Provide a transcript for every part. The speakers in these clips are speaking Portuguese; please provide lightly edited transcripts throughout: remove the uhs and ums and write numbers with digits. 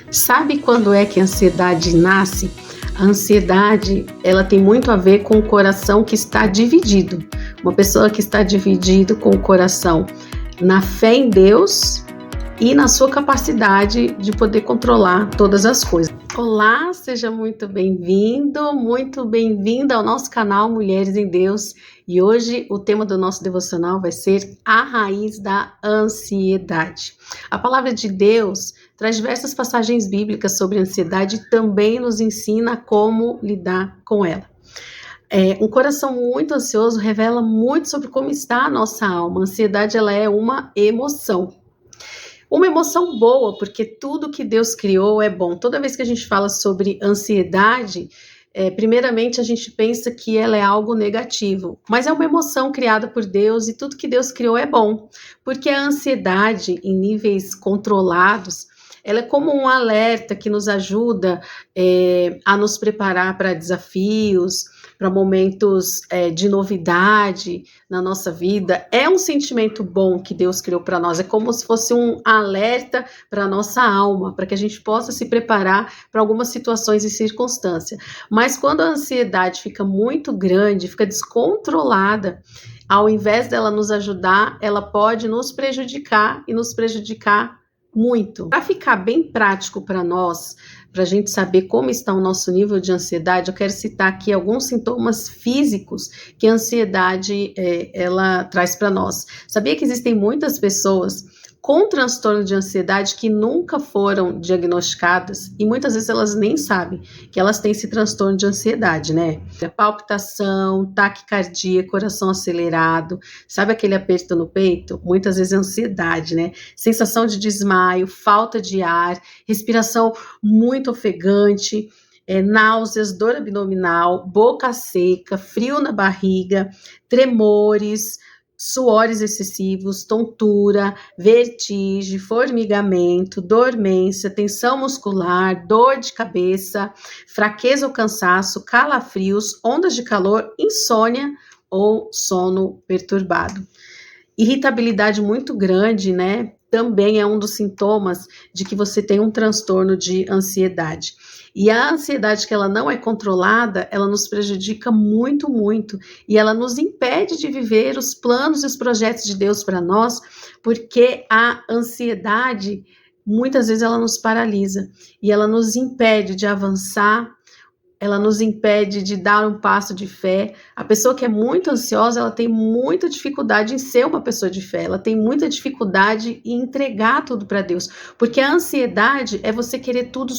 Sabe quando é que a ansiedade nasce? A ansiedade, ela tem muito a ver com o coração que está dividido. Uma pessoa que está dividido com o coração na fé em Deus e na sua capacidade de poder controlar todas as coisas. Olá, seja muito bem-vinda ao nosso canal Mulheres em Deus. E hoje o tema do nosso devocional vai ser a raiz da ansiedade. A palavra de Deus traz diversas passagens bíblicas sobre ansiedade e também nos ensina como lidar com ela. Um coração muito ansioso revela muito sobre como está a nossa alma. A ansiedade, ela é uma emoção. Uma emoção boa, porque tudo que Deus criou é bom. Toda vez que a gente fala sobre ansiedade, primeiramente a gente pensa que ela é algo negativo, mas é uma emoção criada por Deus e tudo que Deus criou é bom, porque a ansiedade em níveis controlados, ela é como um alerta que nos ajuda a nos preparar para desafios, para momentos de novidade na nossa vida. É um sentimento bom que Deus criou para nós, é como se fosse um alerta para a nossa alma, para que a gente possa se preparar para algumas situações e circunstâncias. Mas quando a ansiedade fica muito grande, fica descontrolada, ao invés dela nos ajudar, ela pode nos prejudicar e nos prejudicar muito. Para ficar bem prático para nós, para a gente saber como está o nosso nível de ansiedade, eu quero citar aqui alguns sintomas físicos que a ansiedade ela traz para nós. Sabia que existem muitas pessoas com transtorno de ansiedade que nunca foram diagnosticadas e muitas vezes elas nem sabem que elas têm esse transtorno de ansiedade, né? Palpitação, taquicardia, coração acelerado, sabe aquele aperto no peito? Muitas vezes é ansiedade, né? Sensação de desmaio, falta de ar, respiração muito ofegante, náuseas, dor abdominal, boca seca, frio na barriga, tremores, suores excessivos, tontura, vertigem, formigamento, dormência, tensão muscular, dor de cabeça, fraqueza ou cansaço, calafrios, ondas de calor, insônia ou sono perturbado. Irritabilidade muito grande, né? Também é um dos sintomas de que você tem um transtorno de ansiedade. E a ansiedade que ela não é controlada, ela nos prejudica muito, muito. E ela nos impede de viver os planos e os projetos de Deus para nós, porque a ansiedade, muitas vezes ela nos paralisa. E ela nos impede de avançar, ela nos impede de dar um passo de fé. A pessoa que é muito ansiosa, ela tem muita dificuldade em ser uma pessoa de fé, ela tem muita dificuldade em entregar tudo para Deus, porque a ansiedade é você querer tudo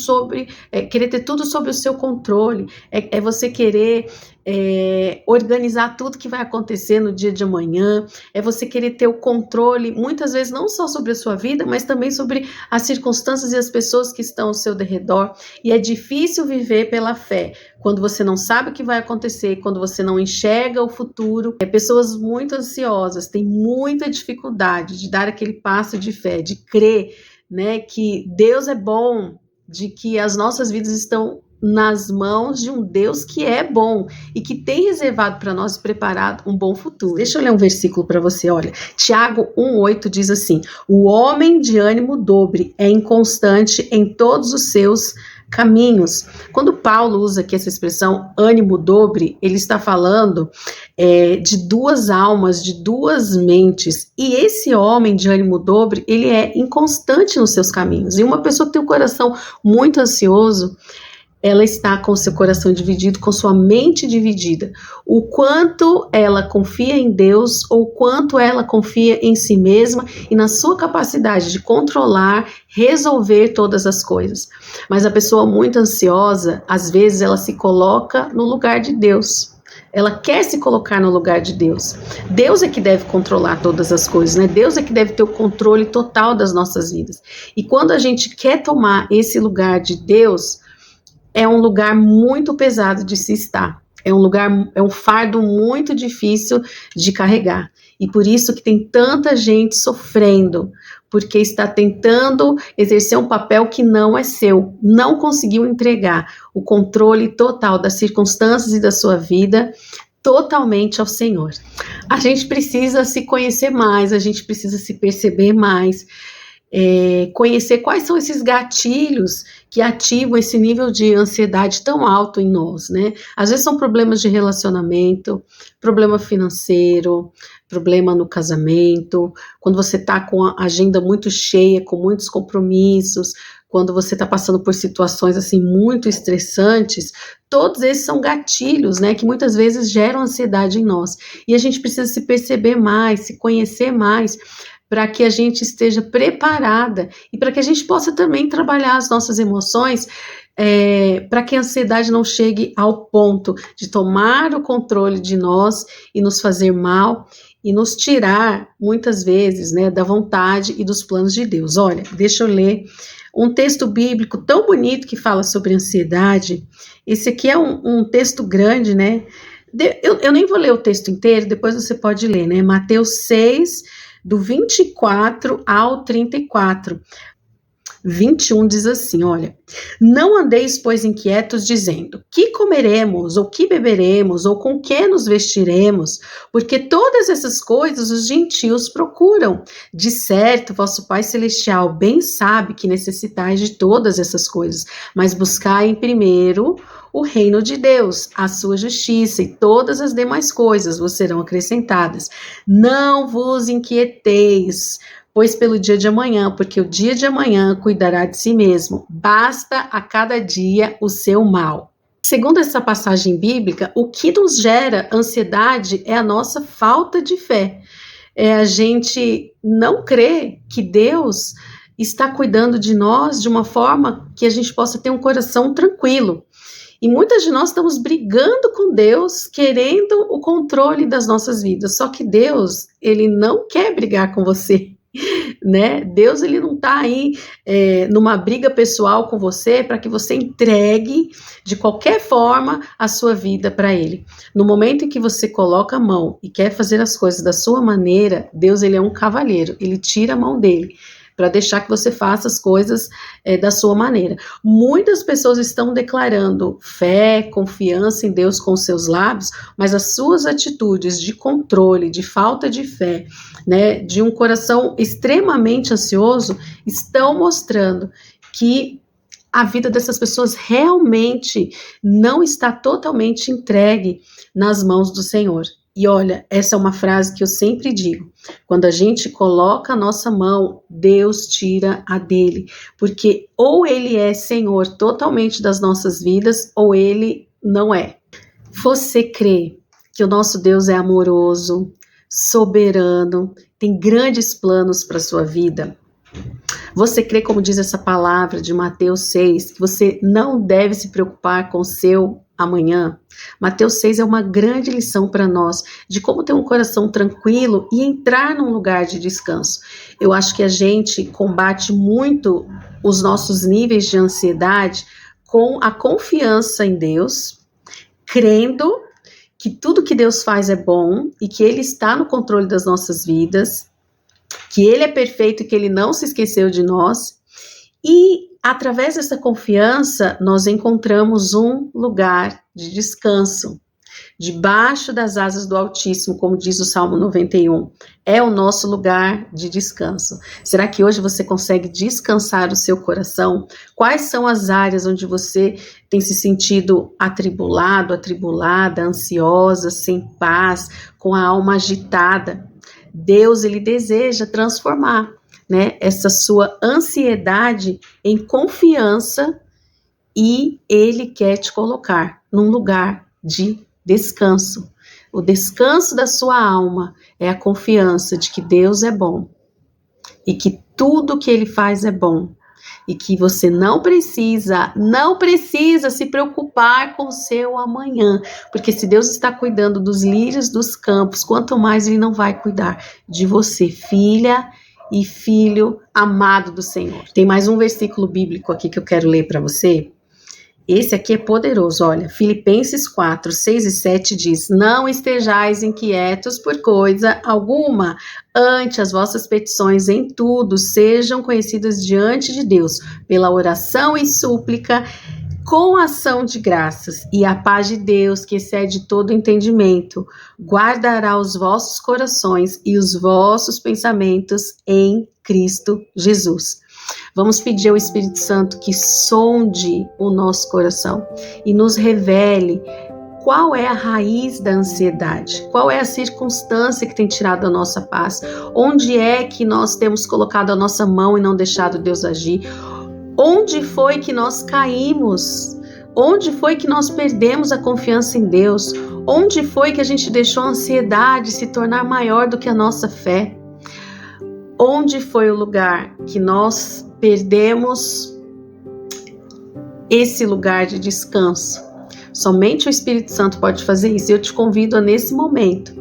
querer ter tudo sob o seu controle, é você querer organizar tudo que vai acontecer no dia de amanhã, é você querer ter o controle, muitas vezes não só sobre a sua vida, mas também sobre as circunstâncias e as pessoas que estão ao seu derredor, e é difícil viver pela fé, quando você não sabe o que vai acontecer, quando você não enxerga o futuro. Pessoas muito ansiosas têm muita dificuldade de dar aquele passo de fé, de crer, né, que Deus é bom, de que as nossas vidas estão nas mãos de um Deus que é bom e que tem reservado para nós preparado um bom futuro. Deixa eu ler um versículo para você, olha. Tiago 1,8 diz assim: o homem de ânimo dobre é inconstante em todos os seus caminhos. Quando Paulo usa aqui essa expressão ânimo dobre, ele está falando de duas almas, de duas mentes. E esse homem de ânimo dobre, ele é inconstante nos seus caminhos. E uma pessoa que tem um coração muito ansioso, ela está com seu coração dividido, com sua mente dividida. O quanto ela confia em Deus, ou o quanto ela confia em si mesma e na sua capacidade de controlar, resolver todas as coisas. Mas a pessoa muito ansiosa, às vezes ela se coloca no lugar de Deus. Ela quer se colocar no lugar de Deus. Deus é que deve controlar todas as coisas, né? Deus é que deve ter o controle total das nossas vidas. E quando a gente quer tomar esse lugar de Deus, é um lugar muito pesado de se estar. É um fardo muito difícil de carregar. E por isso que tem tanta gente sofrendo, porque está tentando exercer um papel que não é seu, não conseguiu entregar o controle total das circunstâncias e da sua vida totalmente ao Senhor. A gente precisa se conhecer mais, a gente precisa se perceber mais. conhecer quais são esses gatilhos que ativam esse nível de ansiedade tão alto em nós, né? Às vezes são problemas de relacionamento, problema financeiro, problema no casamento, quando você está com a agenda muito cheia, com muitos compromissos, quando você está passando por situações assim muito estressantes, todos esses são gatilhos, né, que muitas vezes geram ansiedade em nós. E a gente precisa se perceber mais, se conhecer mais, para que a gente esteja preparada e para que a gente possa também trabalhar as nossas emoções, para que a ansiedade não chegue ao ponto de tomar o controle de nós e nos fazer mal e nos tirar, muitas vezes, né, da vontade e dos planos de Deus. Olha, deixa eu ler um texto bíblico tão bonito que fala sobre ansiedade. Esse aqui é um texto grande, né? Eu nem vou ler o texto inteiro, depois você pode ler, né? Mateus 6, do 24 ao 34. 21 diz assim, olha: não andeis, pois, inquietos, dizendo, que comeremos, ou que beberemos, ou com que nos vestiremos, porque todas essas coisas os gentios procuram. De certo, vosso Pai Celestial bem sabe que necessitais de todas essas coisas, mas buscai em primeiro o reino de Deus, a sua justiça, e todas as demais coisas vos serão acrescentadas. Não vos inquieteis, pois pelo dia de amanhã, porque o dia de amanhã cuidará de si mesmo. Basta a cada dia o seu mal. Segundo essa passagem bíblica, o que nos gera ansiedade é a nossa falta de fé. É a gente não crer que Deus está cuidando de nós de uma forma que a gente possa ter um coração tranquilo. E muitas de nós estamos brigando com Deus, querendo o controle das nossas vidas. Só que Deus, Ele não quer brigar com você. Né? Deus, ele não está aí numa briga pessoal com você para que você entregue de qualquer forma a sua vida para ele. No momento em que você coloca a mão e quer fazer as coisas da sua maneira, Deus, ele é um cavalheiro, ele tira a mão dele para deixar que você faça as coisas da sua maneira. Muitas pessoas estão declarando fé, confiança em Deus com seus lábios, mas as suas atitudes de controle, de falta de fé, né, de um coração extremamente ansioso, estão mostrando que a vida dessas pessoas realmente não está totalmente entregue nas mãos do Senhor. E olha, essa é uma frase que eu sempre digo: quando a gente coloca a nossa mão, Deus tira a dele, porque ou ele é Senhor totalmente das nossas vidas, ou ele não é. Você crê que o nosso Deus é amoroso, soberano, tem grandes planos para a sua vida? Você crê, como diz essa palavra de Mateus 6, que você não deve se preocupar com o seu amanhã? Mateus 6 é uma grande lição para nós de como ter um coração tranquilo e entrar num lugar de descanso. Eu acho que a gente combate muito os nossos níveis de ansiedade com a confiança em Deus, crendo que tudo que Deus faz é bom e que Ele está no controle das nossas vidas, que Ele é perfeito e que Ele não se esqueceu de nós. E através dessa confiança, nós encontramos um lugar de descanso. Debaixo das asas do Altíssimo, como diz o Salmo 91, é o nosso lugar de descanso. Será que hoje você consegue descansar o seu coração? Quais são as áreas onde você tem se sentido atribulado, atribulada, ansiosa, sem paz, com a alma agitada? Deus, ele deseja transformar, né, essa sua ansiedade em confiança, e ele quer te colocar num lugar de descanso. O descanso da sua alma é a confiança de que Deus é bom e que tudo que ele faz é bom e que você não precisa se preocupar com o seu amanhã, porque se Deus está cuidando dos lírios dos campos, quanto mais ele não vai cuidar de você, filha e filho amado do Senhor. Tem mais um versículo bíblico aqui que eu quero ler para você. Esse aqui é poderoso, olha, Filipenses 4, 6 e 7 diz: não estejais inquietos por coisa alguma, antes as vossas petições em tudo sejam conhecidas diante de Deus, pela oração e súplica, Com ação de graças e a paz de Deus, que excede todo entendimento, guardará os vossos corações e os vossos pensamentos em Cristo Jesus. Vamos pedir ao Espírito Santo que sonde o nosso coração e nos revele qual é a raiz da ansiedade, qual é a circunstância que tem tirado a nossa paz, onde é que nós temos colocado a nossa mão e não deixado Deus agir. Onde foi que nós caímos? Onde foi que nós perdemos a confiança em Deus? Onde foi que a gente deixou a ansiedade se tornar maior do que a nossa fé? Onde foi o lugar que nós perdemos esse lugar de descanso? Somente o Espírito Santo pode fazer isso. Eu te convido a, nesse momento,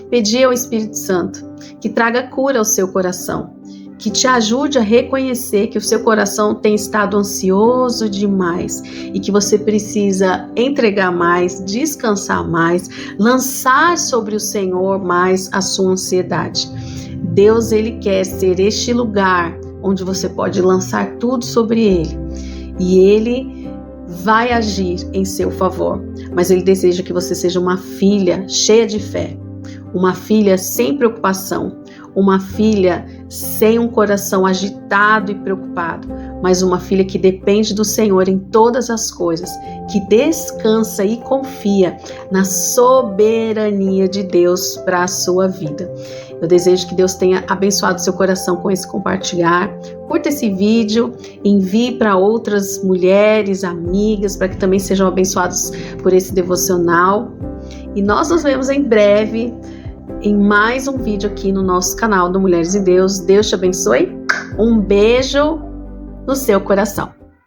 pedir ao Espírito Santo que traga cura ao seu coração, que te ajude a reconhecer que o seu coração tem estado ansioso demais e que você precisa entregar mais, descansar mais, lançar sobre o Senhor mais a sua ansiedade. Deus, Ele quer ser este lugar onde você pode lançar tudo sobre Ele e Ele vai agir em seu favor, mas Ele deseja que você seja uma filha cheia de fé, uma filha sem preocupação, uma filha sem um coração agitado e preocupado, mas uma filha que depende do Senhor em todas as coisas, que descansa e confia na soberania de Deus para a sua vida. Eu desejo que Deus tenha abençoado seu coração com esse compartilhar. Curta esse vídeo, envie para outras mulheres, amigas, para que também sejam abençoados por esse devocional. E nós nos vemos em breve em mais um vídeo aqui no nosso canal do Mulheres em Deus. Deus te abençoe. Um beijo no seu coração.